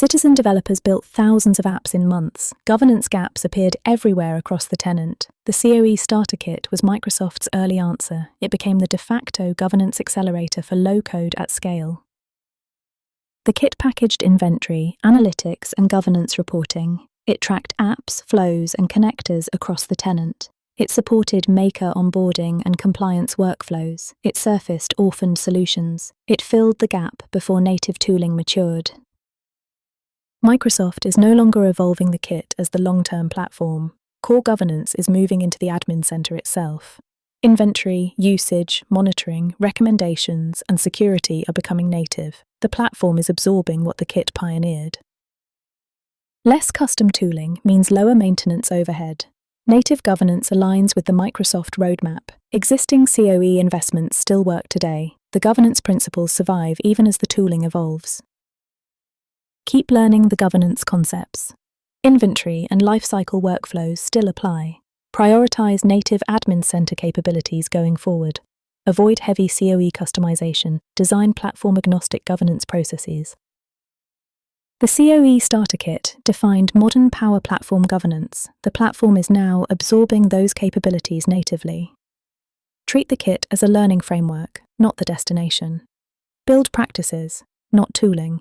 Citizen developers built thousands of apps in months. Governance gaps appeared everywhere across the tenant. The CoE Starter Kit was Microsoft's early answer. It became the de facto governance accelerator for low-code at scale. The kit packaged inventory, analytics, and governance reporting. It tracked apps, flows, and connectors across the tenant. It supported maker onboarding and compliance workflows. It surfaced orphaned solutions. It filled the gap before native tooling matured. Microsoft is no longer evolving the kit as the long-term platform. Core governance is moving into the admin center itself. Inventory, usage, monitoring, recommendations, and security are becoming native. The platform is absorbing what the kit pioneered. Less custom tooling means lower maintenance overhead. Native governance aligns with the Microsoft roadmap. Existing CoE investments still work today. The governance principles survive even as the tooling evolves. Keep learning the governance concepts. Inventory and lifecycle workflows still apply. Prioritize native admin center capabilities going forward. Avoid heavy CoE customization. Design platform-agnostic governance processes. The CoE Starter Kit defined modern Power Platform governance. The platform is now absorbing those capabilities natively. Treat the kit as a learning framework, not the destination. Build practices, not tooling.